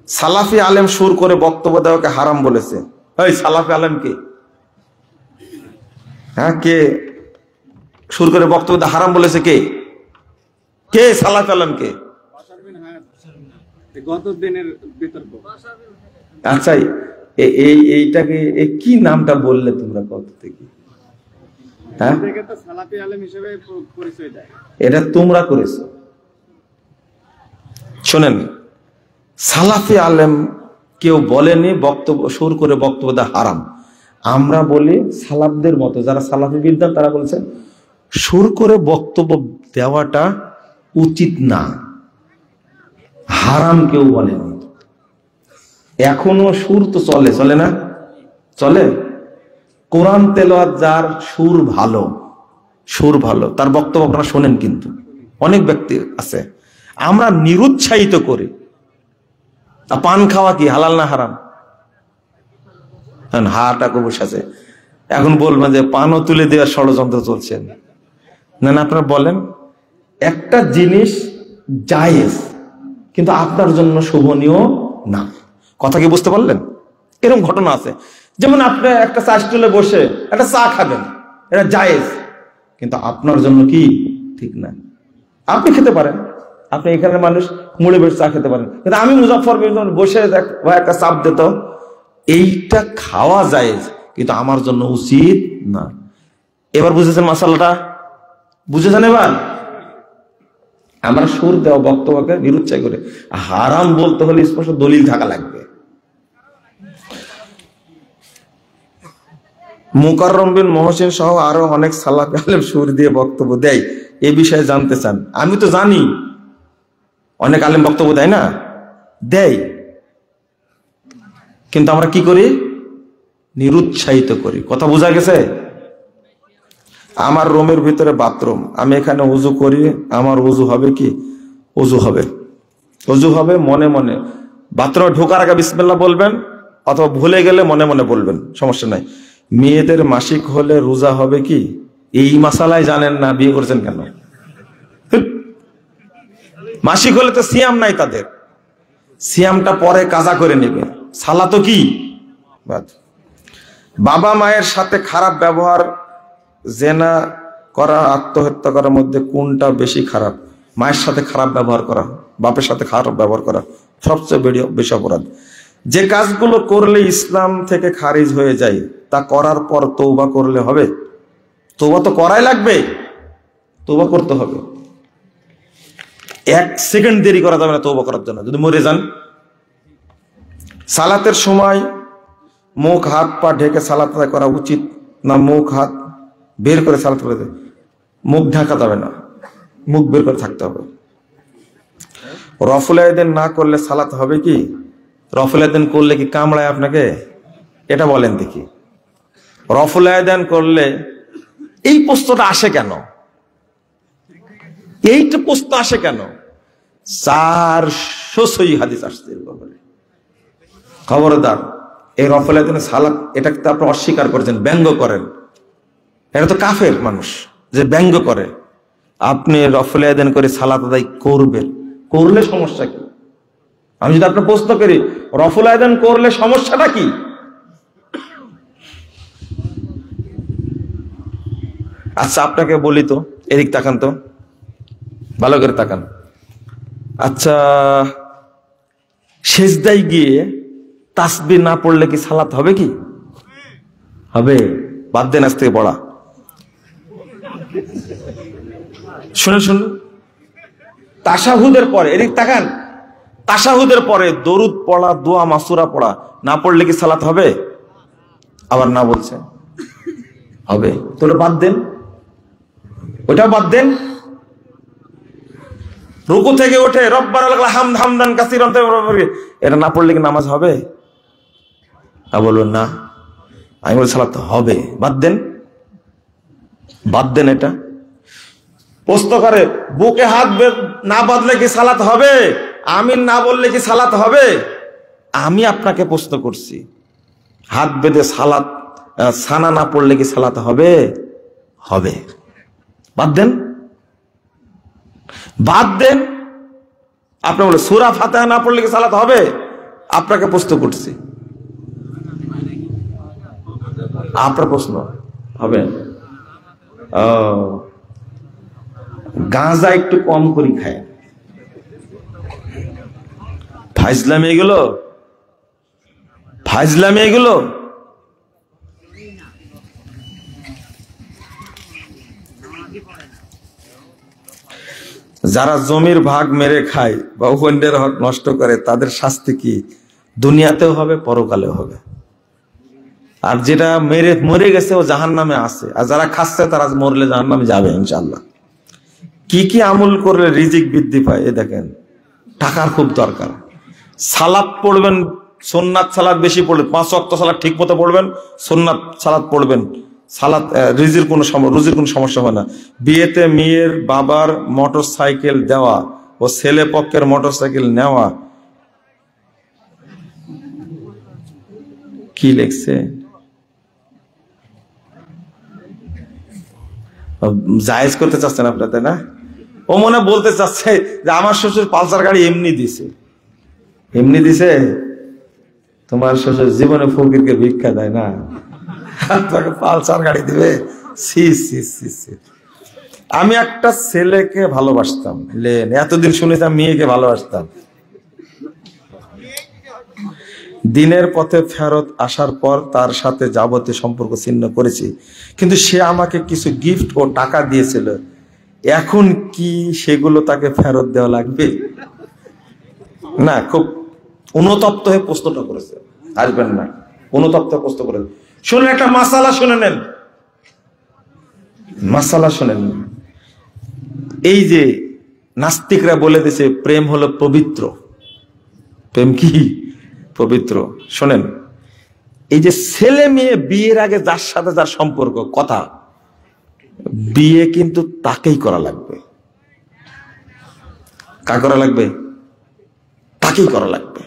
সালাফি আলেম সুর করে বক্তব্য দেওয়াকে হারাম বলেছে। এই সালাফি আলেম কে? হ্যাঁ, কে সুর করে বক্তব্য দেওয়া হারাম বলেছে? কে কে সালাফি আলেম কে? আচ্ছা, এইটাকে কি নামটা বললে তোমরা কত থেকে? হ্যাঁ, এটা তোমরা করেছো। শোনেন, সালাফি আলেম কেউ বলেনি বক্তব্য সুর করে বক্তব্য দেওয়া হারাম। আমরা বলি সালাফদের মতো যারা সালাফি বিদ্যান তারা বলছে সুর করে বক্তব্য দেওয়াটা উচিত না, হারাম কেউ বলেনি। এখনো সুর তো চলে, চলে না? চলে। কোরআন তেলাওয়াত যার সুর ভালো, সুর ভালো, তার বক্তব্য আপনারা শোনেন। কিন্তু অনেক ব্যক্তি আছে আমরা নিরুৎসাহিত করি। পান খাওয়া কি হালাল না হারাম? হাটাকে বসে আছে, এখন বলবেন যে পানও তুলে দেওয়ার ষড়যন্ত্র চলছে। না না, আপনারা বলেন একটা জিনিস জায়েজ কিন্তু আপনার জন্য শোভনীয় না। কথা কি বুঝতে পারলেন? এরকম ঘটনা আছে। যেমন আপনি একটা চা স্টলে বসে একটা চা খাবেন, এটা জায়েজ, কিন্তু আপনার জন্য কি ঠিক না। আপনি খেতে পারেন, আপনি এখানে মানুষ মুড়ে বেশ চা খেতে পারেন, কিন্তু আমি মুজাফফরপুর বসে একটা চাপ দিত, এইটা খাওয়া জায়েজ কিন্তু আমার জন্য উচিত না। এবার বুঝেছেন মাসালাটা? বুঝেছেন? এবার আমরা সুর দেওয়া বক্তব্যকে নিরুৎসাহ করে হারাম বলতে হলে স্পষ্ট দলিল থাকা লাগবে। মুকাররম বিন মহসিন সহ আরো অনেক সালাফি আলেম সুর দিয়ে বক্তব্য দেয়। এ বিষয়ে জানতে চান? আমি তো জানি অনেক আলেম বক্তব্য দেয় না, দেয়, কিন্তু আমরা কি করি? নিরুৎসাহিত করি। কথা বোঝা গেছে? আমার রুমের ভিতরে বাথরুম, আমি এখানে উজু করি, আমার উজু হবে কি? উজু হবে, উজু হবে মনে মনে। বাথরুমে ঢোকার আগে বিসমিল্লাহ বলবেন, অথবা ভুলে গেলে মনে মনে বলবেন, সমস্যা নাই। মেয়েদের মাসিক হলে রোজা হবে কি? এই মাসালায় জানেন না, বিয়ে করেছেন কেন? মাসিক হলে তো সিয়াম নাই তাদের, সিয়ামটা পরে কাজা করে নেবে। সালা তো কি? বাবা মায়ের সাথে খারাপ ব্যবহার, জেনা করা, আত্মহত্যা করার মধ্যে কোনটা বেশি খারাপ? মায়ের সাথে খারাপ ব্যবহার করা, বাপের সাথে খারাপ ব্যবহার করা সবচেয়ে বেশি অপরাধ। যে কাজগুলো করলে ইসলাম থেকে খারিজ হয়ে যায় তা করার পর তওবা করলে হবে? তওবা তো করাই লাগবে, তওবা করতে হবে। এক সেকেন্ড দেরি করা যাবে না তওবা করার জন্য, যদি মরে যান। সালাতের সময় মুখ হাত পা ঢেকে সালাত আদায় করা উচিত না মুখ হাত বের করে সালাত আদায়? মুখ ঢাকা যাবে না, মুখ বের করে থাকতে হবে। রফুল আয়দান না করলে সালাত হবে কি? রফুল আয়দান করলে কি কামড়ায় আপনাকে? এটা বলেন দেখি। রফুল আয়দান করলে এই প্রশ্নটা আসে কেন? এইটা প্রশ্ন আসে কেন? 400 সহিহ হাদিস আসছে ব্যাপারে। খবরদার, এই রফুল আয়দানের সালাত এটাকে তো আপনি অস্বীকার করেছেন, ব্যঙ্গ করেন। এটা তো কাফের মানুষ যে ব্যঙ্গ করে। আপনি রফুল আয়দান করে সালাত আদায় করবেন, করলে সমস্যা কি? আমি যদি আপনার প্রশ্ন করি রফুল আয়দান করলে সমস্যাটা কি? আচ্ছা আপনাকে বলি তো, এদিক তাকান তো, ভালো করে তাকান। আচ্ছা, সেজদায় গিয়ে তাসবিহ না পড়লে কি সালাত হবে কি? হবে। বাদ দেন আজ থেকে পড়া। শুনে শুনুন, তাশাহুদের পরে, এদিক তাকান, তাশাহুদের পরে দরুদ পড়া, দোয়া মাসুরা পড়া না পড়লে কি সালাত হবে? আবার না বলছে হবে, তোরা বাদ দেন, ওটা বাদ দেন। রুকু থেকে ওঠে রব্বানাল হামদ হামদান কাসীরান, এটা না পড়লে কি নামাজ হবে? বলবেন না, আমি বলি সালাত হবে, বাদ দেন, বাদ দেন। এটা প্রশ্ন করে বুকে হাত না বাঁধলে কি সালাত হবে? আমিন না বললে কি সালাত হবে? আমি আপনাকে প্রশ্ন করছি, হাত বেঁধে সালাত সানা না পড়লে কি সালাত হবে? হবে, বাদ দেন, বাদ দেন। আপনি বলে সূরা ফাতিহা না পড়লে কি সালাত হবে? আপনাকে প্রশ্ন করছি, আপনার প্রশ্ন হবে। গাঁজা একটু কম করে খায়, ফাইজলামি এগুলো, ফাইজলামি এগুলো। যারা জমির ভাগ মেরে খায় বা অন্যের হক নষ্ট করে তাদের শাস্তি কি দুনিয়াতেও হবে পরকালেও হবে। আর যেটা মরে গেছে ও জাহান্নামে আছে, আর যারা খাচ্ছে তারা মরলে জাহান্নামে যাবে ইনশাআল্লাহ। কি কি আমল করলে রিজিক বৃদ্ধি পায়? এ দেখেন, টাকার খুব দরকার। সালাত পড়বেন, সুন্নাত সালাত বেশি পড়বেন, 5 ওয়াক্ত সালাত ঠিক মতো পড়বেন, সুন্নাত সালাত পড়বেন। সালাত রুজির কোনো সমস্যা হয় না। বিয়েতে মেয়ের বাবার মোটর সাইকেল দেওয়া ও ছেলে পক্ষের মোটর সাইকেল নেওয়া, কি লিখছে? জায়েজ করতে চাচ্ছেন আপনার, তাই না? ও মনে বলতে চাচ্ছে যে আমার শ্বশুর পালসার গাড়ি এমনি দিছে, এমনি দিছে। তোমার শ্বশুর জীবনে ফকিরকে ভিক্ষা দেয় না, আপনাকে পালসার গাড়ি দিবে? সি সি সি সি। আমি একটা ছেলেকে ভালোবাসতাম, এতদিন শুনেছিলাম মেয়েকে ভালোবাসতাম। দিনের পথে ফেরত আসার পর তার সাথে যাবতীয় সম্পর্ক ছিন্ন করেছি, কিন্তু সে আমাকে কিছু গিফট ও টাকা দিয়েছিল। এখন কি সেগুলো তাকে ফেরত দেওয়া লাগবে? না, খুব অনুতপ্ত হয়ে প্রশ্নটা করেছে, আসবেন না, অনুতপ্ত প্রশ্ন করেছে। শুনুন, একটা মাসালা শুনে নেন, মাসালা শুনেন। এই যে নাস্তিকরা বলে দিয়েছে প্রেম হলো পবিত্র, প্রেম কি পবিত্র। শোনেন, এই যে ছেলে মেয়ে বিয়ের আগে যার সাথে যার সম্পর্ক, কথা, বিয়ে কিন্তু তাকেই করা লাগবে। কাকে করা লাগবে? তাকেই করা লাগবে।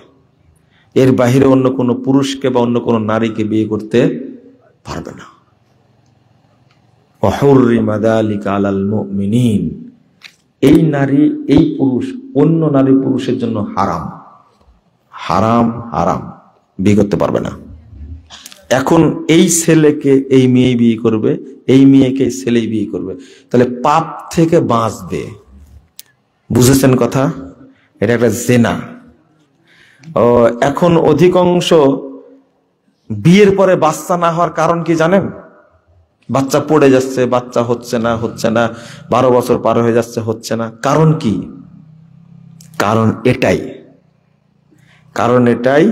এর বাহিরে অন্য কোনো পুরুষকে বা অন্য কোনো নারীকে বিয়ে করতে পারবে না। এই নারী, এই পুরুষ অন্য নারী পুরুষের জন্য হারাম, হারাম, হারাম, বিয়ে করতে পারবে না। এখন এই ছেলেকে এই মেয়ে বিয়ে করবে, এই মেয়েকে এই ছেলে বিয়ে করবে, তাহলে পাপ থেকে বাঁচবে। বুঝেছেন কথা? এটা একটা জেনা। এখন অধিকাংশ বিয়ের পরে বাচ্চা না হওয়ার কারণ কি জানেন? বাচ্চা পড়ে যাচ্ছে, বাচ্চা হচ্ছে না, 12 বছর পার হয়ে যাচ্ছে, হচ্ছে না। কারণ কি? কারণ এটাই,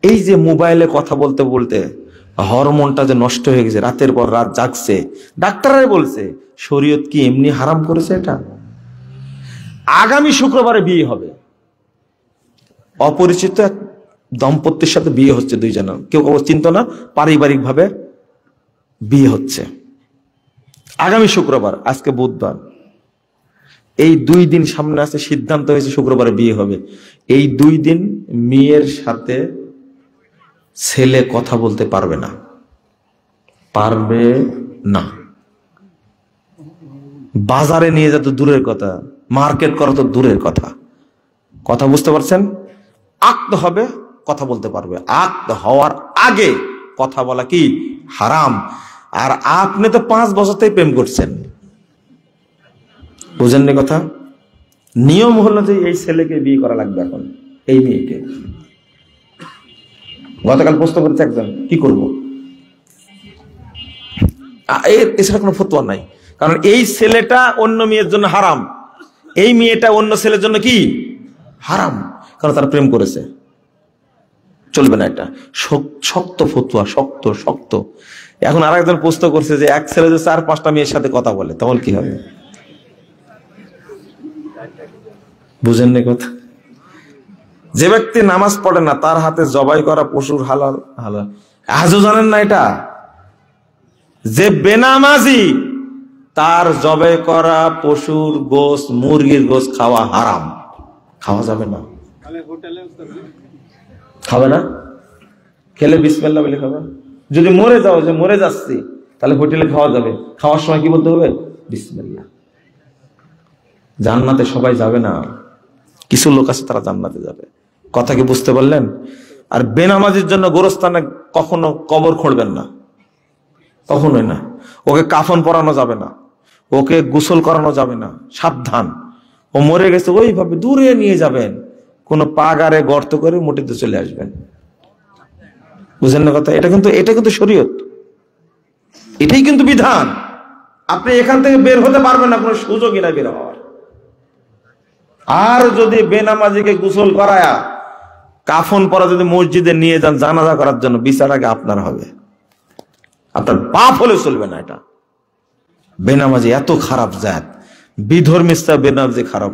এই যে মোবাইলে কথা বলতে বলতে হরমোনটা যে নষ্ট হয়ে গেছে, রাতের পর রাত জাগছে। ডাক্তাররাই বলছে শরীয়ত কি এমনি হারাম করেছে এটা? আগামী শুক্রবারে বিয়ে হবে, অপরিচিত এক দম্পতির সাথে বিয়ে হচ্ছে, দুইজনের, কেউ চিন্তা না, পারিবারিক ভাবে বিয়ে হচ্ছে আগামী শুক্রবার। আজকে বুধবার, এই 2 দিন সামনে আছে, সিদ্ধান্ত হয়েছে শুক্রবারে বিয়ে হবে। এই 2 দিন মেয়ের সাথে ছেলে কথা বলতে পারবে না, পারবে না। বাজারে নিয়ে যা তো দূরের কথা, মার্কেট করা তো দূরের কথা। কথা বুঝতে পারছেন? আকদ হবে, কথা বলতে পারবে। আকদ হওয়ার আগে কথা বলা কি হারাম। আর আপনি তো 5 বছরতেই প্রেম করছেন, বুঝেননি কথা? নিয়ম হলো যে এই ছেলেকে বিয়ে করা লাগবে, এখন এই মেয়েকে। গতকাল প্রশ্ন করেছে একজন, কি করব? এছাড়া কোনো ফতোয়া নাই, কারণ এই ছেলেটা অন্য মেয়ের জন্য হারাম, এই মেয়েটা অন্য ছেলের জন্য কি হারাম, কারণ তারা প্রেম করেছে। চলবে না, এটা শক্ত ফতোয়া, শক্ত শক্ত। এখন আর একজন প্রশ্ন করছে যে এক ছেলে যে 4-5টা মেয়ের সাথে কথা বলে, তখন কি হবে? বুঝেননি কথা? যে ব্যক্তি নামাজ পড়ে না তার হাতে জবাই করা পশুর হালাল, হালাল আজও জানেন না এটা? যে বেনামাজি তার জবাই করা পশুর গোশত, মুরগির গোশত খাওয়া হারাম, খাওয়া যাবে না। খাবে না, খেলে বিসমিল্লাহ বলে খাবে। যদি মরে যাও, যে মরে যাচ্ছি, তাহলে হোটেলে খাওয়া যাবে, খাওয়ার সময় কি বলতে হবে? বিসমিল্লাহ। জান্নাতে সবাই যাবে না, কিছু লোক আছে তারা জান্নাতে যাবে। কথা কি বুঝতে পারলেন? আর বেনামাজির জন্য গোরস্থানে কখনো কবর খুঁড়বেন না, কখনোই না। ওকে কাফন পরানো যাবে না, ওকে গোসল করানো যাবে না, সাবধান। ও মরে গেছে ওইভাবে দূরে নিয়ে যাবেন, কোনো পাগারে গর্ত করে মুটিতে চলে আসবেন। বুঝেন না কথা? এটা কিন্তু শরীয়ত, এটাই কিন্তু বিধান। আপনি এখান থেকে বের হতে পারবেন না, কোনো সুযোগই না বের হওয়ার। আর যদি বেনামাজিকে গোসল করায়া কাফন পরা যদি মসজিদে নিয়ে যান জানাজা করার জন্য, বিচার আগে আপনার হবে, আপনার পাপ হলে চলবে না। এটা বেনামাজি এত খারাপ জাত, বিধর্মী বেনামাজি খারাপ।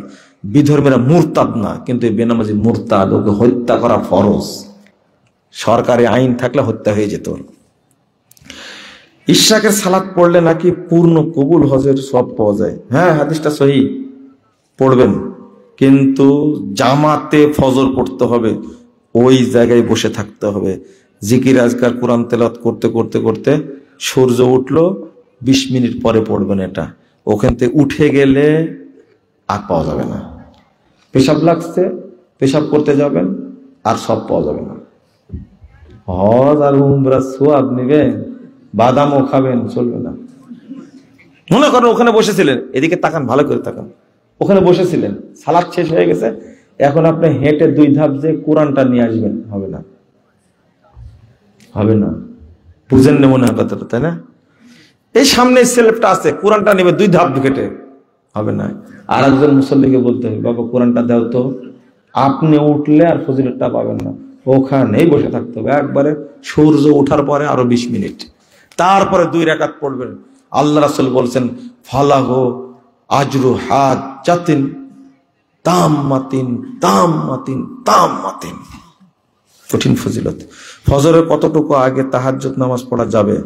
বিধর্মীরা মুরতাদ না, কিন্তু এই বেনামাজি মুরতাদ, ওকে হত্যা করা ফরজ। সরকারি আইন থাকলে হত্যা হয়ে যেত। ইশরাকের সালাত পড়লে নাকি পূর্ণ কবুল হজের সব পাওয়া যায়। হ্যাঁ, হাদিসটা সহি, পড়বেন, কিন্তু জামাতে ফজর পড়তে হবে, ওই জায়গায় বসে থাকতে হবে। জিকির আজকার কোরআন তেলাওয়াত করতে করতে করতে সূর্য উঠলো, 20 মিনিট পরে পড়বেন এটা। ওখান থেকে উঠে গেলে আর পাওয়া যাবে না। পেশাব লাগছে, পেশাব করতে যাবেন, আর সব পাওয়া যাবে না। হজ আর উমরা সোয়াব নেবেন, বাদামও খাবেন, চলবে না। মনে করেন ওখানে বসেছিলেন, এদিকে তাকান, ভালো করে তাকান, ওখানে বসেছিলেন, সালাত শেষ হয়ে গেছে, এখন আপনি হেঁটে 2 ধাপ যে কোরআনটা নিয়ে আসবেন, হবে না, হবে না। বুঝেন না মনে হয় কথাটা, তাই না? এই সামনে সেলফটা আছে, কোরআনটা নেবে 2 ধাপ হেঁটে, হবে না। আর একজন মুসল্লিকে বলতে হবে, বাবা কোরআনটা দাও তো। আপনি উঠলে আর ফজিলতটা পাবেন না, ওখানেই বসে থাকতে হবে। একবারে সূর্য ওঠার পরে আরো 20 মিনিট, তারপরে 2 রাকাত পড়বেন। আল্লাহ রাসূল বলছেন, ফালাহু আজরু হাজ্জাতিন তাম্মাতিন তাম্মাতিন তাম্মাতিন। কঠিন ফজিলত। ফজরের কতটুকু আগে তাহাজ্জুদ নামাজ পড়া যাবে?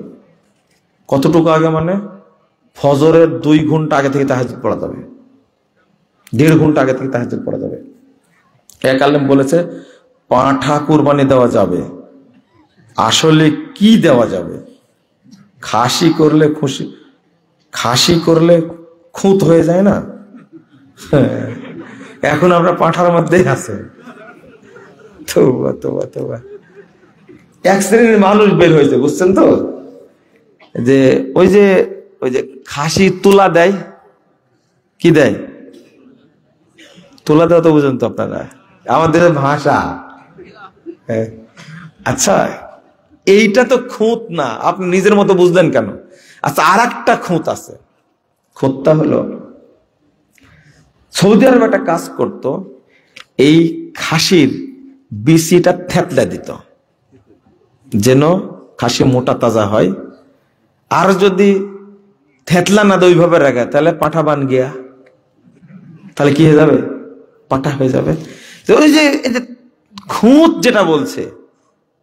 কতটুকু আগে মানে? ফজরের 2 ঘন্টা আগে থেকে তাহাজ্জুদ পড়া যাবে, 1.5 ঘন্টা আগে থেকে তাহাজ্জুদ পড়া যাবে। এক আলেম বলেছে পাঁঠা কুরবানি দেওয়া যাবে। আসলে কি দেওয়া যাবে? খাসি করলে খুশি, খাসি করলে খুঁত হয়ে যায় না? এখন আমরা পাঁঠার মধ্যেই আছে। তোবা তোবা তোবা। এক শ্রেণীর মানুষ বের হয়েছে, বুঝছেন তো, যে ওই যে খাসি তুলা দেয়, কি দেয়? তুলা দেওয়া তো বুঝেন তো আপনারা, আমাদের ভাষা। আচ্ছা, এইটা তো খুঁত না, আপনি নিজের মতো বুঝলেন কেন? আচ্ছা, আর একটা খুঁত আছে। খুঁতটা হলো, সৌদি আরব একটা কাজ করত, এই খাসির বিচিটা থেতলা দিত যেন খাসি মোটা তাজা হয়। আর যদি থেতলা না দেয় ওইভাবে রাখে, তাহলে পাঁঠা বান গিয়া, তাহলে কি হয়ে যাবে? পাঁঠা হয়ে যাবে। তো ওই যে খুঁত যেটা বলছে,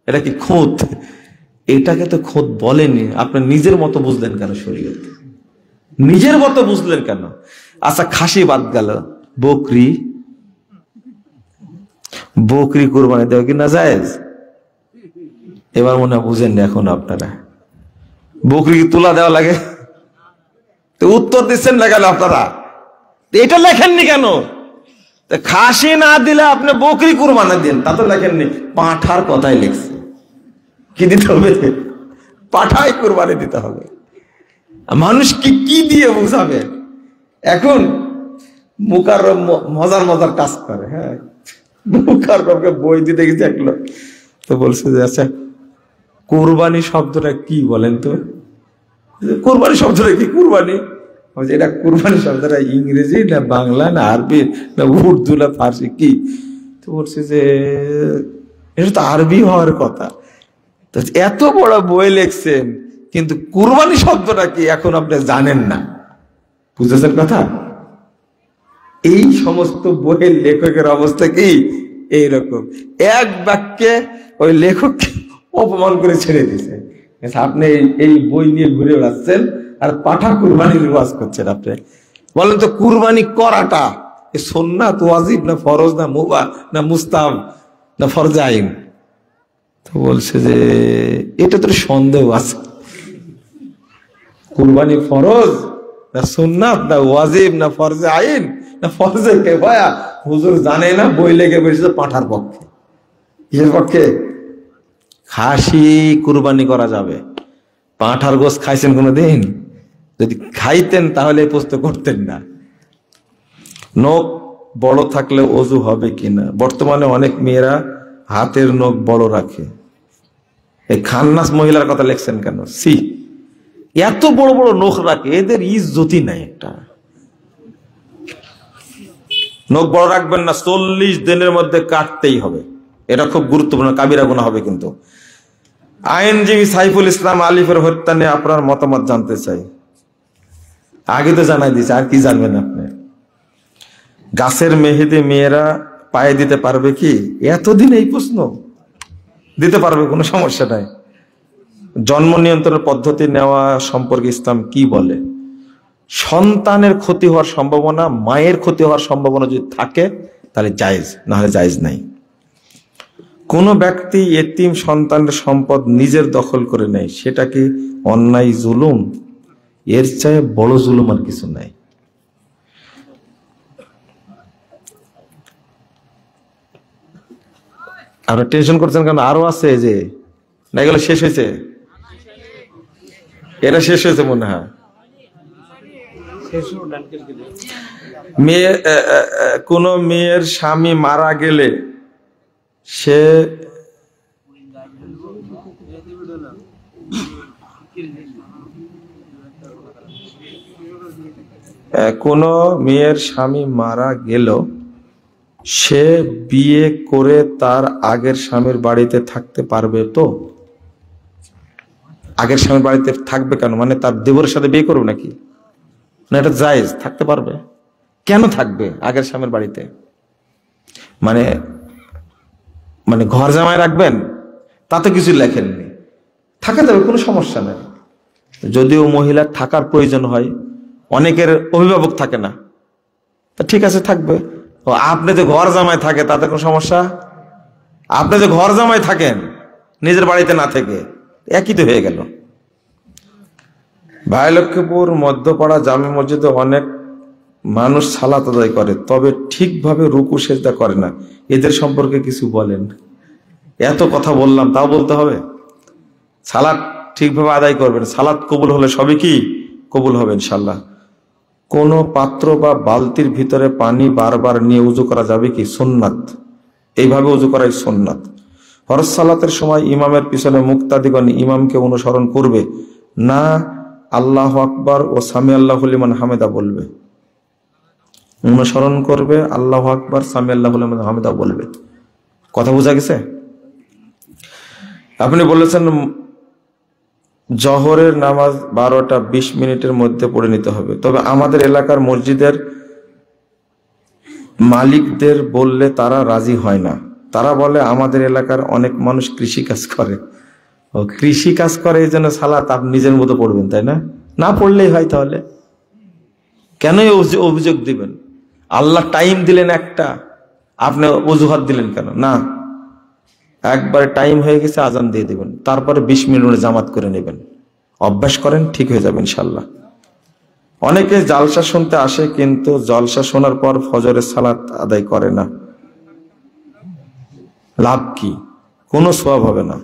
এটা কি খুঁত? এটাকে তো খুঁত বলেনি। আপনি নিজের মতো বুঝলেন কেন? শরীয়ত নিজের মতো বুঝলেন কেন? আচ্ছা, খাসি বাদ গেল, বকরি, বকরি কুরবানি দেওয়া কি না জায়েজ? এবার মনে হয় বুঝেন না এখন আপনারা। বকরি কি তুলা দেওয়া লাগে? তো উত্তর দিচ্ছেন না কেন আপনারা? এটা লেখেননি কেন? খাসি না দিলে আপনি বকরি কুরবানি দেন, তা তো লেখেননি। পাঁঠার কথাই লিখছে। কি দিতে হবে? পাঁঠাই কুরবানি দিতে হবে। মানুষ কি দিয়ে বুঝাবে? এখন মুকাররম মজার মজার কাজ করে। হ্যাঁ, মুকাররমকে বই দিতে গেছে এক লোক, তো বলছে যে আচ্ছা কুরবানি শব্দটা কি বলেন তো? কুরবানি শব্দটা কি? কুরবানি এটা কুরবানি শব্দটা ইংরেজি না বাংলা না আরবি না উর্দু না ফার্সি কি? তো বলছে যে এটা তো আরবি হওয়ার কথা। তো এত বড় বই লিখছেন, কিন্তু কুরবানি শব্দটা কি এখন আপনি জানেন না। বুঝেছেন কথা? এই সমস্ত বইয়ের লেখকের অবস্থা কি এইরকম, এক বাক্যে ওই লেখককে অপমান করে ছেড়ে দিয়েছে। আপনি এই বই নিয়ে ঘুরে বেড়াচ্ছেন আর পাঠা কুরবানির ওয়াজ করছেন। আপনি বলেন তো, কুরবানি করাটা সুন্নাত ওয়াজিব না ফরজ না মুবাহ না মুস্তাহাব না ফরজে আইন? তো বলছে যে এটা তো সন্দেহ আছে, কুরবানি ফরজ না সুন্নাত না ওয়াজিব না ফরজে আইন না ফরজে কিফায়া, হুজুর জানে না, বই লেগে বসেছে পাঠার পক্ষে। কিসের পক্ষে? খাসি কুরবানি করা যাবে। পাঁঠার গোশ খাইছেন কোনোদিন? যদি খাইতেন তাহলে এই প্রশ্ন করতেন না। নখ বড় থাকলে অজু হবে কিনা? বর্তমানে অনেক মেয়েরা হাতের নখ বড় রাখে। এই খান্নাস মহিলার কথা লেখছেন কেন? সি, এত বড় বড় নখ রাখে, এদের ইজ্জতই নাই একটা। নখ বড় রাখবেন না, 40 দিনের মধ্যে কাটতেই হবে। এটা খুব গুরুত্বপূর্ণ, কাবিরা গুনাহ হবে কিন্তু। আইনজীবী সাইফুল ইসলাম আলিফের হত্যা নিয়ে আপনার মতামত জানতে চাই। আগে তো জানাই দিয়েছে, আর কি জানবেন আপনি? গাছের মেহেদি মেয়েরা পায়ে দিতে পারবে কি? এতদিন এই প্রশ্ন। দিতে পারবে, কোনো সমস্যা নাই। জন্ম নিয়ন্ত্রণের পদ্ধতি নেওয়া সম্পর্কে ইসলাম কি বলে? সন্তানের ক্ষতি হওয়ার সম্ভাবনা, মায়ের ক্ষতি হওয়ার সম্ভাবনা যদি থাকে তাহলে জায়েজ, না হলে জায়েজ নাই। কোন ব্যক্তি এতিম সন্তানের সম্পদ নিজের দখল করে নেয়, সেটা কি অন্যায়, জুলুম? এর চেয়ে বড় জুলুম আর কিছু নাই। আপনারা টেনশন করছেন কেন? আরো আছে যে, না এগুলো শেষ হয়েছে? এটা শেষ হয়েছে মনে হয়। মেয়ে, কোন মেয়ের স্বামী মারা গেলে সে কোন মেয়ের স্বামী মারা গেল, সে বিয়ে করে তার আগের স্বামীর বাড়িতে থাকতে পারবে তো? আগের স্বামীর বাড়িতে থাকবে কেন? মানে তার দেবরের সাথে বিয়ে করবে নাকি? না, এটা জায়েজ, থাকতে পারবে। কেন থাকবে আগের স্বামীর বাড়িতে? মানে মানে ঘর জামাই রাখবেন, তাতে কিছু লেখেননি, থাকা যাবে, কোনো সমস্যা নেই। যদিও মহিলার থাকার প্রয়োজন হয়, অনেকের অভিভাবক থাকে না, তা ঠিক আছে, থাকবে। ও আপনি যে ঘর জামাই থাকে তাতে কোনো সমস্যা? আপনি যে ঘর জামাই থাকেন নিজের বাড়িতে না থেকে, একই তো হয়ে গেল। ভাইলক্ষ্মীপুর মধ্যপাড়া জামে মসজিদে অনেক মানুষ সালাত আদায় করে, তবে ঠিকভাবে রুকু সেজদা করে না, এদের সম্পর্কে কিছু বলেন। এত কথা বললাম, তাও বলতে হবে? সালাত ঠিকভাবে আদায় করবেন, সালাত কবুল হলে সবই কি কবুল হবে ইনশাল্লাহ। কোন পাত্র বা বালতির ভিতরে পানি বারবার নিয়ে উজু করা যাবে কি? সুন্নাত, এইভাবে উজু করাই সুন্নাত। ফরজ সালাতের সময় ইমামের পিছনে মুক্তাদিগণ ইমামকে অনুসরণ করবে না আল্লাহু আকবার ও সামি আল্লাহু লিমান হামিদা বলবে? অনুসরণ করবে, আল্লাহু আকবার সামি আল্লাহু লিমান হামিদা বলবে। কথা বোঝা গেছে? আপনি বলেছেন জোহরের নামাজ 12টা 20 মিনিটের মধ্যে পড়ে নিতে হবে, তবে আমাদের এলাকার মসজিদের মালিকদের বললে তারা রাজি হয় না। তারা বলে আমাদের এলাকার অনেক মানুষ কৃষি কাজ করে। ও কৃষি কাজ করে, এই জন্য সালাত আপনি নিজের মতো পড়বেন, তাই না? না পড়লেই হয়। তাহলে কেন অভিযোগ দিবেন? আল্লাহ টাইম দিলেন একটা, আপনি অজুহাত দিলেন কেন? না, একবার টাইম হয়ে গেছে আজান দিয়ে দিবেন, তারপরে 20 মিনিট জামাত করে নেবেন। অভ্যাস করেন, ঠিক হয়ে যাবে ইনশাল্লাহ। অনেকে জালসা শুনতে আসে, কিন্তু জলসা শোনার পর ফজরের সালাত আদায় করে না, লাভ কি? কোনো সওয়াব হবে না।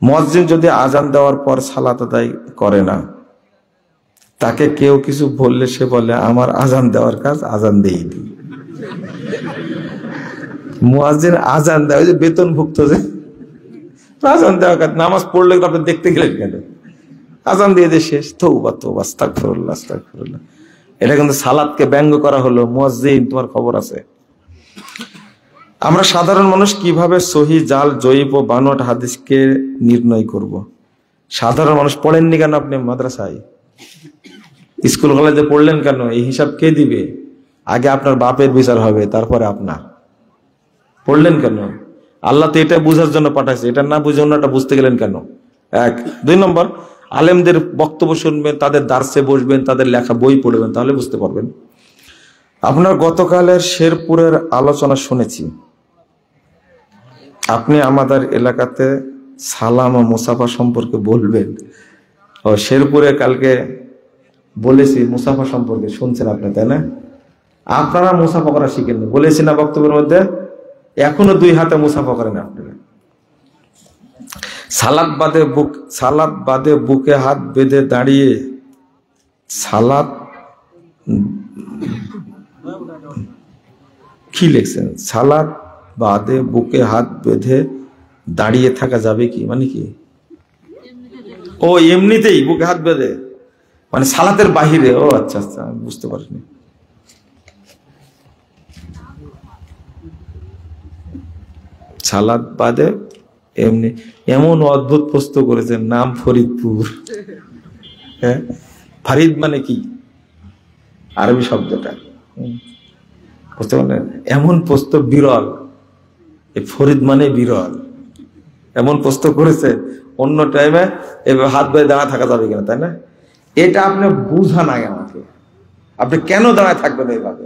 মুয়াজ্জিন যদি আজান দেওয়ার পর সালাত আদায় করে না, তাকে কেউ কিছু বললে সে বলে আমার আজান দেওয়ার কাজ আজান দেই দিই। মুয়াজ্জিন আজান দেয়, যে বেতনভুক্ত, যে আজান দেওয়ার কাজ, নামাজ পড়লে আপনি দেখতে গেলেন কেন? আজান দিয়ে দিয়ে শেষ। তওবা তওবা, আস্তাগফিরুল্লাহ আস্তাগফিরুল্লাহ। এটা কিন্তু সালাতকে ব্যঙ্গ করা হলো। মুয়াজ্জিন, তোমার খবর আছে? আমরা সাধারণ মানুষ কিভাবে সহি, জাল, জয়ীব ও বানোয়াট হাদিসকে নির্ণয় করব? সাধারণ মানুষ পড়েননি কেন আপনি মাদ্রাসায়, স্কুল কলেজে পড়লেন কেন? এই হিসাব কে দিবে? আগে আপনার বাপের বিচার হবে, তারপরে আপনার। পড়লেন কেন? আল্লাহ তো এটা বুঝার জন্য পাঠাইছে, এটা না বুঝে অন্যটা বুঝতে গেলেন কেন? 1 2 নম্বর, আলেমদের বক্তব্য শুনবেন, তাদের দার্সে বসবেন, তাদের লেখা বই পড়বেন, তাহলে বুঝতে পারবেন। আপনার গতকালের শেরপুরের আলোচনা শুনেছি, আপনি আমাদের এলাকাতে সালাম ও মুসাফা সম্পর্কে বলবেন। ও শেরপুরে কালকে বলেছি মুসাফা সম্পর্কে, শুনছেন আপনি, তাই না? আপনারা মুসাফা করা শিখেননি, বলেছি না বক্তব্যের মধ্যে? এখনো 2 হাতে মুসাফা করেন আপনারা। সালাত বাদে বুকে হাত বেঁধে দাঁড়িয়ে সালাত কি লিখছেন? সালাত বাদে বুকে হাত বেঁধে দাঁড়িয়ে থাকা যাবে কি, মানে কি? ও এমনিতেই বুকে হাত বেঁধে, মানে সালাতের বাহিরে। ও আচ্ছা আচ্ছা, বুঝতে পারিনি। সালাত বাদে এমনি, এমন অদ্ভুত প্রশ্ন করেছেন, নাম ফরিদপুর। হ্যাঁ, ফরিদ মানে কি? আরবি শব্দটা বুঝতে পারলেন? এমন প্রশ্ন বিরল, ফরিদ মানে বিরল। এমন প্রশ্ন করেছে, অন্য টাইমে এভাবে হাত বেঁধে দাঁড়া থাকা যাবে কিনা, তাই না? এটা আপনি বুঝান আগে আমাকে, আপনি কেন দাঁড়ায় থাকবেন এইভাবে?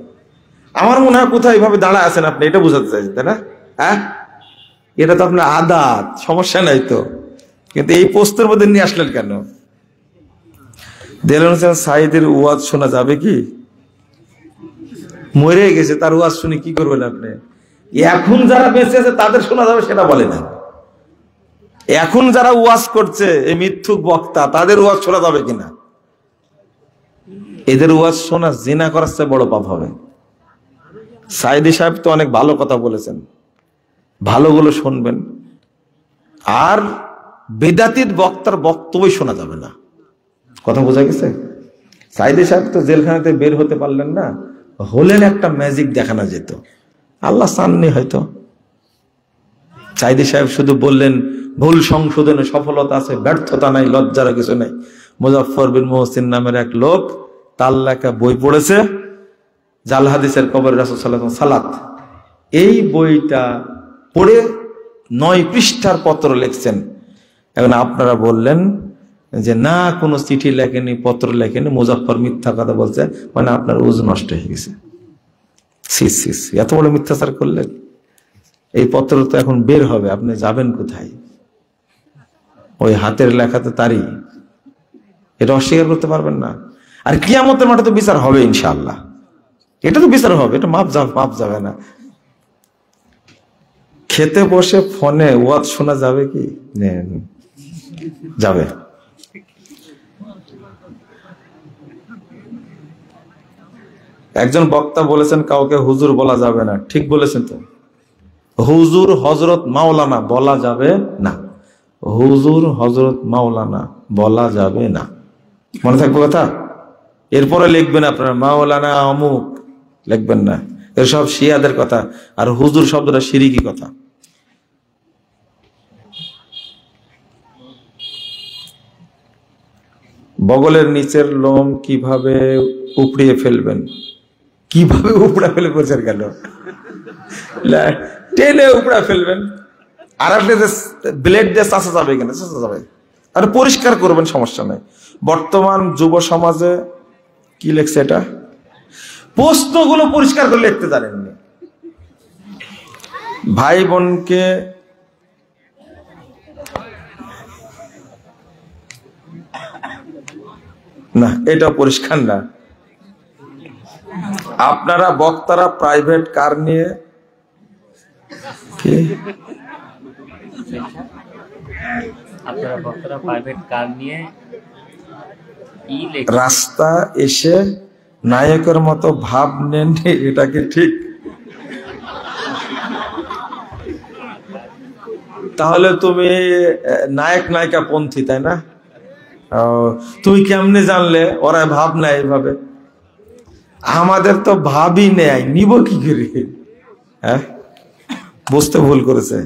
আমার মনে হয় কোথায় এইভাবে দাঁড়ায় আছেন আপনি, এটা বুঝাতে চাইছেন, তাই না? হ্যাঁ, এটা তো আপনার আদাত, সমস্যা নাই তো, কিন্তু এই প্রশ্নের মধ্যে নিয়ে আসলেন কেন? দেলোয়ার হোসেন সাঈদীর ওয়াজ শোনা যাবে কি? মরে গেছে, তার ওয়াজ শুনে কি করবেন আপনি? এখন যারা বেঁচে আছে তাদের শোনা যাবে সেটা বলে না। এখন যারা ওয়াজ করছে, এই মিথ্যুক বক্তা, তাদের ওয়াজ শোনা যাবে কিনা? এদের ওয়াজ শোনা জিনা করার চেয়ে বড় পাপ হবে। সাঈদী সাহেব তো অনেক ভালো কথা বলেছেন, ভালোগুলো শুনবেন, আর বেদাতীত বক্তার বক্তব্যই শোনা যাবে না। কথা বোঝা গেছে? সাঈদী সাহেব তো জেলখানাতে বের হতে পারলেন না, হলেন একটা ম্যাজিক দেখানো যেত, আল্লাহ চাননি হয়তো। সাঈদী সাহেব শুধু বললেন ভুল সংশোধনে সফলতা আছে, ব্যর্থতা নাই, লজ্জার কিছু নেই। মুজাফফর বিন মুহসিন নামের এক লোক তার লেখা বই পড়েছে, জাল হাদিসের কবর রাসূল সাল্লাল্লাহু আলাইহি ওয়াসাল্লাম সালাত, এই বইটা পড়ে 9 পৃষ্ঠার পত্র লিখছেন। এখন আপনারা বললেন যে না, কোনো চিঠি লেখেনি, পত্র লেখেনি, মুজাফফর মিথ্যা কথা বলছে, মানে আপনার ওযু নষ্ট হয়ে গেছে। এত বড় মিথ্যাচার করলেন। এই পত্র তো এখন বের হবে, আপনি যাবেন কোথায়? ওই হাতের লেখাতে তারই, এটা অস্বীকার করতে পারবেন না। আর কিয়ামতের মাঠে তো বিচার হবে ইনশাআল্লাহ, এটা তো বিচার হবে, এটা মাপ যাবে না। খেতে বসে ফোনে ওয়াজ শোনা যাবে কি? যাবে। একজন বক্তা বলেছেন কাউকে হুজুর বলা যাবে না, ঠিক বলেছেন তো। হুজুর হযরত মাওলানা বলা যাবে না, হুজুর হযরত মাওলানা বলা যাবে না, মনে থাকবে কথা। এরপরে লিখবেন আপনারা মাওলানা অমুক, লিখবেন না, এসব শিয়াদের কথা। আর হুজুর শব্দটা শিরকি কথা। বগলের নিচের লোম কিভাবে উপড়িয়ে ফেলবেন? কিভাবে উপড়া ফেলে বলছেন কেন? টেনে উপড়া ফেলবেন, আর আপনি ব্লেড দিয়ে চাষা যাবে কিনা, চাষা যাবে, আর পরিষ্কার করবেন, সমস্যা নাই। বর্তমান যুব সমাজে কি লেখছে, এটা প্রশ্নগুলো পরিষ্কার করে লিখতে জানেননি। ভাই বোনকে না, এটা পরিষ্কার না। আপনারা বক্তারা প্রাইভেট কার নিয়ে রাস্তা এসে নায়কের মতো ভাব নেন, এটা কি ঠিক? তাহলে তুমি নায়ক নায়িকা পন্থী, তাই না? তুমি কেমনে জানলে ওরা ভাব নেয় এইভাবে? আমাদের তো ভাবই নেয়, নিব কি করে? হ্যাঁ, বুঝতে ভুল করেছে।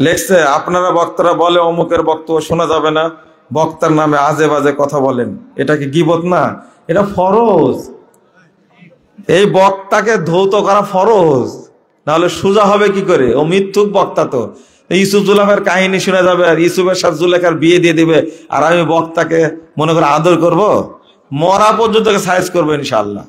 লেখছে আপনারা বক্তারা বলে অমুকের বক্তব্য শোনা যাবে না, বক্তার নামে আজে বাজে কথা বলেন, এটা কি গীবত না? এটা ফরজ। এই বক্তাকে ধৌত করা ফরজ, নাহলে সোজা হবে কি করে? ও মিথ্যুক বক্তা। তো ইউসুফ জুলেখার কাহিনী শোনা যাবে, আর ইউসুফের সাথে জুলেখার বিয়ে দিয়ে দিবে, আর আমি বক্তাকে মনে করে আদর করব? মরা পর্যন্ত সাইজ করবো ইনশাআল্লাহ।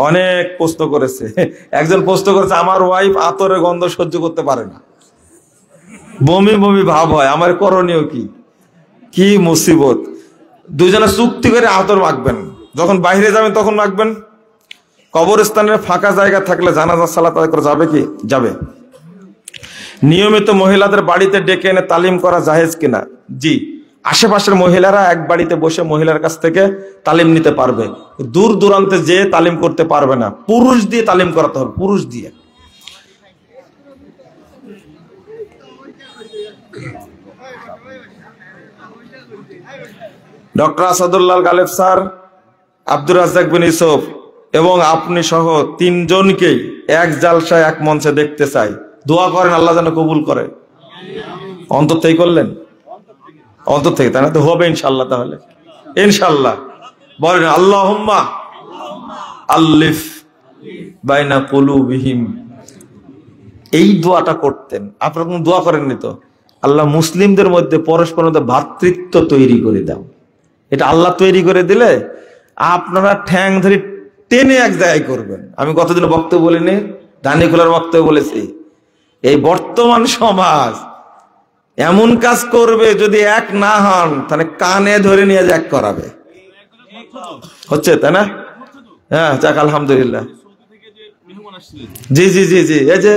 অনেক প্রশ্ন করেছে। একজন প্রশ্ন করেছে আমার ওয়াইফ আতরের গন্ধ সহ্য করতে পারে না, বমি বমি ভাব হয়, আমার করণীয় কি? কি মুসিবত! দুইজনে চুক্তি করে আতর মাখবেন, যখন বাইরে যাবেন তখন মাখবেন। কবরস্থানের ফাঁকা জায়গা থাকলে জানাজা সালাত আদায় করা যাবে কি? যাবে। নিয়মিত মহিলাদের বাড়িতে ডেকে এনে তালিম করা জায়েজ কিনা? জি, আশেপাশের মহিলারা এক বাড়িতে বসে মহিলার কাছ থেকে তালিম নিতে পারবে, দূর দূরান্তে যে তালিম করতে পারবে না। পুরুষ দিয়ে তালিম করাতে হবে, পুরুষ দিয়ে। ডক্টর আসাদুল্লাহ গালেব স্যার, আব্দুর রাজ্জাক বিন ইউসুফ এবং আপনি সহ 3 জনকেই এক জালসায় এক মঞ্চে দেখতে চাই। দোয়া করেন আল্লাহ যেন কবুল করে। অন্তর থেকে করলেন? অন্তর থেকে, তাই না? তো হবে ইনশাল্লাহ। তাহলে ইনশাল্লাহ বলেন আল্লাহুম্মা আল্লিফ বাইনা কুলুবিহিম। এই দোয়াটা করতেন। আপনারা কোন দোয়া করেননি তো? আল্লাহ মুসলিমদের মধ্যে পরস্পরের মধ্যে ভ্রাতৃত্ব তৈরি করে দাও। এটা আল্লাহ তৈরি করে দিলে আপনারা ঠ্যাং ধরে টেনে এক জায়গায় করবেন। আমি কতদিন বক্তব্য বলিনি, দানি খোলার বক্তব্য বলেছি। এই বর্তমান সমাজ এমন কাজ করবে, যদি এক না হন তাহলে কানে ধরে নিয়ে এক করাবে। হচ্ছে তাই না? হ্যাঁ, যাক আলহামদুলিল্লাহ। জি জি জি জি, এই যে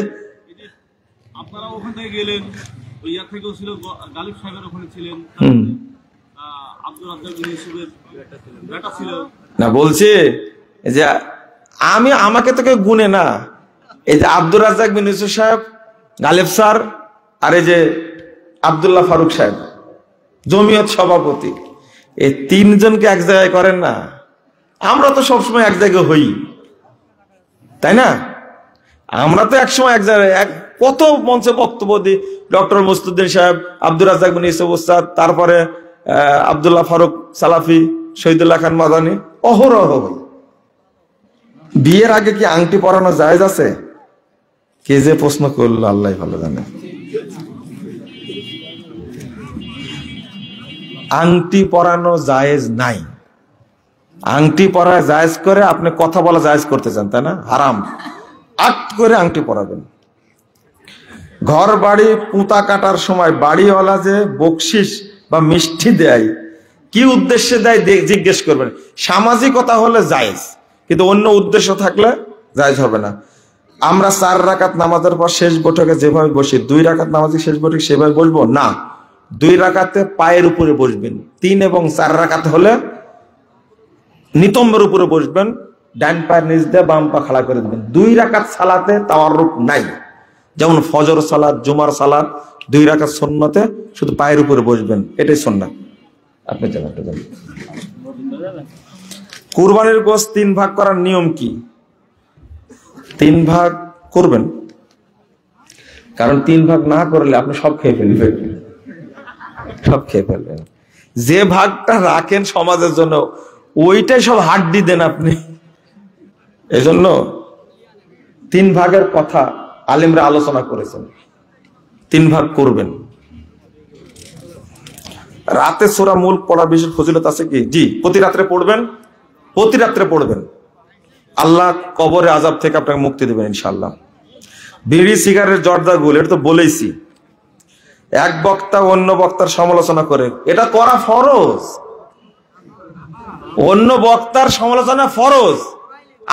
আপনারা ওখান থেকে গেলেন, ওই ইয়ার থেকেও ছিল, গালিব সাহেবের ওখানে ছিলেন, আব্দুর রাজ্জাক বিন ইউসুফের বেটা ছিল না। বলছি যে আমাকে তো কেউ গুনে না। এই যে আব্দুর রাজ্জাক বিন ইউসুফ সাহেব, গালিব স্যার, আর এই যে আব্দুল্লাহ ফারুক সাহেব জমিয়ত সভাপতি, এই 3 জনকে এক জায়গায় করেন না। আমরা তো সবসময় এক জায়গায় হই, তাই না? আমরা তো একসময় এক জায়গায় কত মঞ্চে বক্তব্য দিই। ডক্টর মুস্তুদ্দিন সাহেব, আব্দুর রাজ্জাক বিন ইউসুফ উস্তাদ, তারপরে আব্দুল্লাহ ফারুক সালাফি, শহীদুল্লাহ খান মাদানী, অহরহ হই। বিয়ের আগে কি আংটি পরানো জায়েজ আছে? কে যে প্রশ্ন করলো আল্লাহ ভালো জানে। আংটি পরানো জায়েজ নাই। আংটি পরা জায়েজ করে আপনি কথা বলা জায়েজ করতে চান, তাই না? হারাম। আট করে আংটি পরাবেন। ঘর বাড়ি পুঁতা কাটার সময় বাড়িওয়ালা যে বকশিস বা মিষ্টি দেয়, কি উদ্দেশ্যে দেয় জিজ্ঞেস করবেন। সামাজিকতা হলে জায়েজ, কিন্তু অন্য উদ্দেশ্য থাকলে জায়েজ হবে না। আমরা 4 রাকাত নামাজের পর শেষ বৈঠকে যেভাবে বসি, 2 রাকাত নামাজের শেষ বৈঠকে সেভাবে বসবো না। 2 রাকাতে পায়ের উপরে বসবেন। 3 এবং 4 রাকাত হলে নিতম্বের উপরে বসবেন, ডান পায়ের নিচ দিয়ে বাম পা খাড়া করে দেবেন। 2 রাকাত সালাতে তাওয়াররুক নাই। যেমন ফজর সালাত, জুমার সালাত 2 রাকাত সুন্নতে শুধু পায়ের উপরে বসবেন, এটাই সুন্নাত। আপনি জানেন? কুরবানির গোশত 3 ভাগ করার নিয়ম কি? 3 ভাগ করবেন, কারণ 3 ভাগ না করলে আপনি সব খেয়ে ফেলবেন, সব খেয়ে ফেলবেন। যে ভাগটা রাখেন সমাজের জন্য, ওইটাই সব হাড্ডি দেন আপনি। এজন্য 3 ভাগের কথা আলেমরা আলোচনা করেছেন। 3 ভাগ করবেন। রাতে সূরা মুলক পড়ার বিশেষ ফজিলত আছে কি? জি, প্রতি রাত্রে পড়বেন, প্রতি রাত্রে পড়বেন। আল্লাহ কবরে আযাব থেকে আপনাকে মুক্তি দেবেন ইনশাআল্লাহ। বিড়ি সিগারেট জর্দা গুল, এটা তো বলেইছি। এক বক্তা অন্য বক্তার সমালোচনা করে, এটা করা ফরজ। অন্য বক্তার সমালোচনা ফরজ,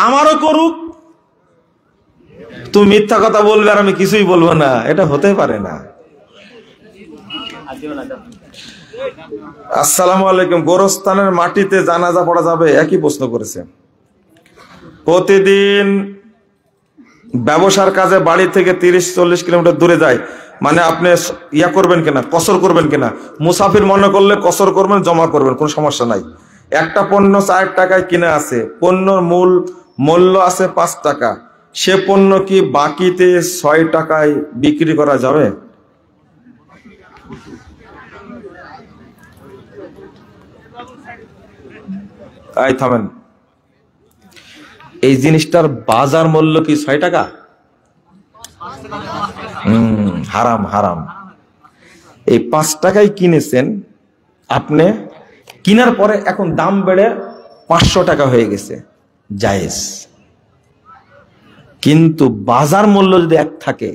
আমারও করুক। তুমি মিথ্যা কথা বলবে আর আমি কিছুই বলবো না, এটা হতে পারে না। আসসালামু আলাইকুম, গোরস্থানের মাটিতে জানাজা পড়া যাবে? একই প্রশ্ন করেছে। প্রতিদিন ব্যবসার কাজে বাড়ি থেকে 30-40 কিলোমিটার দূরে যায়, মানে আপনি ইয়া করবেন কিনা, কসর করবেন কিনা? মুসাফির মনে করলে কসর করবেন, জমা করবেন, কোনো সমস্যা নাই। একটা পণ্য 4 টাকায় কিনে আছে, পণ্যর মূল্য আছে 5 টাকা, সে পণ্য কি বাকিতে 6 টাকায় বিক্রি করা যাবে? তাই থামেন। এই জিনিসটার বাজার মূল্য কি 6 টাকা? হারাম, হারাম। এই 5 টাকায় কিনেছেন আপনি, কিনার পরে এখন দাম বেড়ে 500 টাকা হয়ে গেছে, জায়েজ। কিন্তু বাজার মূল্য যদি 1 থাকে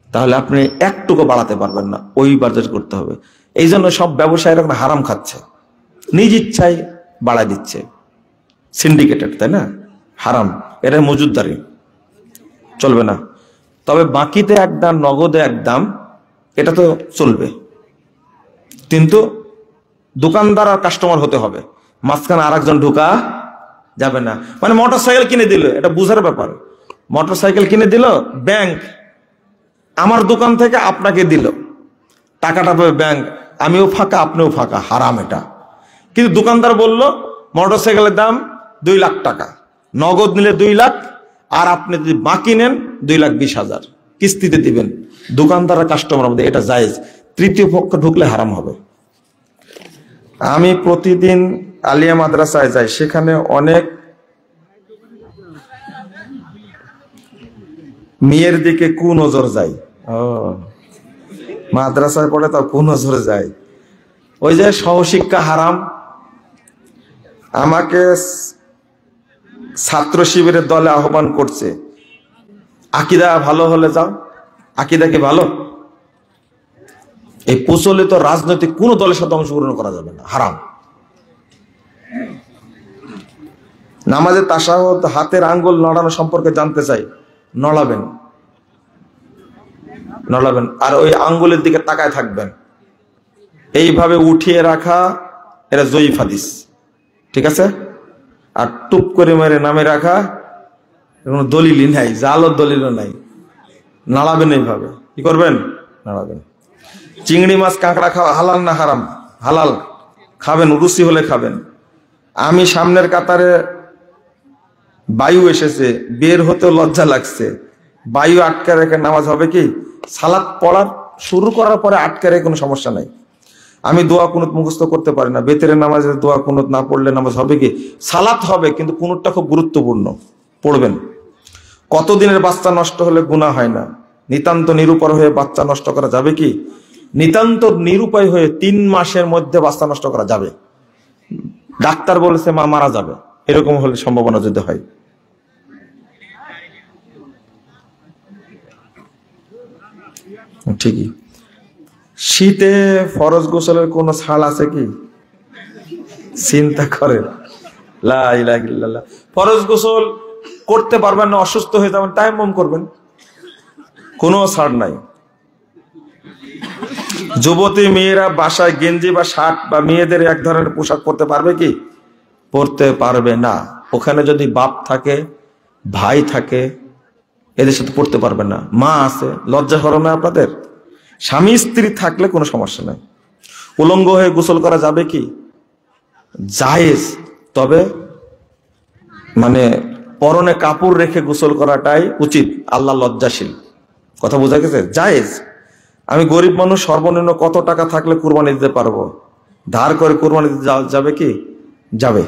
তাহলে আপনি একটুকু বাড়াতে পারবেন না, ওই বাজার করতে হবে। এই জন্য সব ব্যবসায়ীরা হারাম খাচ্ছে। নিজ ইচ্ছায় বাড়ায় দিচ্ছে, সিন্ডিকেটেড, তাই না? হারাম, এটা মজুদদারি, চলবে না। তবে বাকিতে এক দাম, নগদে এক দাম, এটা তো চলবে, কিন্তু দোকানদার আর কাস্টমার হতে হবে, মাঝখানে আর একজন ঢুকা যাবে না। মানে মোটর সাইকেল কিনে দিল, এটা বুঝার ব্যাপার। মোটর সাইকেল কিনে দিল ব্যাংক, আমার দোকান থেকে আপনাকে দিল, টাকাটা পাবে ব্যাংক, আমিও ফাঁকা আপনিও ফাঁকা, হারাম এটা। কিন্তু দোকানদার বলল মোটর সাইকেলের দাম 2 লাখ টাকা, নগদ নিলে 2 লাখ, আর আপনি যদি বাকি নেন 2,20,000 কিস্তিতে দিবেন। দোকানদার আর কাস্টমার মধ্যে এটা জায়েজ, তৃতীয় পক্ষ ঢুকলে হারাম হবে। আমি প্রতিদিন আলিয়া মাদ্রাসায় যাই, সেখানে অনেক মেয়ের দিকে কুনজর যায়। ও, মাদ্রাসায় পড়ে তো কুনজর যায়। ওই যে সহশিক্ষা হারাম। আমাকে ছাত্র শিবিরের দলে আহ্বান করছে, আকীদা ভালো হলে যাও। আকীদা কি ভালো? এই প্রচলিত রাজনৈতিক কোন দলের সাথে অংশগ্রহণ করা যাবে না, হারাম। নামাজে তাশাহুদ, হাতের আঙ্গুল নড়ানো সম্পর্কে জানতে চাই। নড়াবেন, নড়াবেন, আর ওই আঙ্গুলের দিকে তাকায় থাকবেন। এইভাবে উঠিয়ে রাখা এটা জয়ীফ হাদিস, ঠিক আছে? আর টুপ করে মেরে নামে রাখা কোনো দলিলই নাই, জালও দলিলও নাই। নাড়াবেন এইভাবে, কি করবেন? নাড়াবেন। চিংড়ি মাছ কাঁকড়া খাওয়া হালাল না হারাম? হালাল, খাবেন, রুচি হলে খাবেন। আমি সামনের কাতারে, বায়ু এসেছে, বের হতে লজ্জা লাগছে, বায়ু আটকে রেখে নামাজ হবে কি? সালাত পড়ার শুরু করার পরে আটকে রেখে কোনো সমস্যা নাই। আমি দোয়া কুনুত মুখস্থ করতে পারি না, বেতের নামাজে দোয়া কুনুত না পড়লে নামাজ হবে কি? সালাত হবে, কিন্তু কুনুতটা খুব গুরুত্বপূর্ণ, পড়বেন। কতদিনের বাচ্চা নষ্ট হলে গুনাহ হয় না? নিতান্ত নিরুপায় হয়ে বাচ্চা নষ্ট করা যাবে কি? নিতান্ত নিরুপায় হয়ে 3 মাসের মধ্যে বাচ্চা নষ্ট করা যাবে। ডাক্তার বলেছে মা মারা যাবে, এরকম হলে সম্ভাবনা যদি হয়। ঠিকই। শীতে ফরজ গোসলের কোন ছাড় আছে কি? চিন্তা করেন, লা ইলাহা ইল্লাল্লাহ। ফরজ গোসল করতে পারবেন না, অসুস্থ হয়ে যাবেন, তায়াম্মুম করবেন, কোনো ছাড় নাই। যুবতী মেয়েরা বাসায় গেঞ্জি বা শার্ট বা মেয়েদের এক ধরনের পোশাক পরতে পারবে কি? পরতে পারবে না। ওখানে যদি বাপ থাকে, ভাই থাকে, এদের সাথে পড়তে পারবে না। মা আছে, লজ্জা করো না আপনাদের? স্বামী স্ত্রী থাকলে কোনো সমস্যা নাই। উলঙ্গ হয়ে গোসল করা যাবে কি? জায়েজ, তবে মানে পরনে কাপড় রেখে গোসল করাটাই উচিত, আল্লাহ লজ্জাশীল। কথা বোঝা গেছে? জায়েজ। আমি গরিব মানুষ, সর্বনিম্ন কত টাকা থাকলে কুরবানি দিতে পারবো? ধার করে কুরবানি দিতে যাবে কি? যাবে।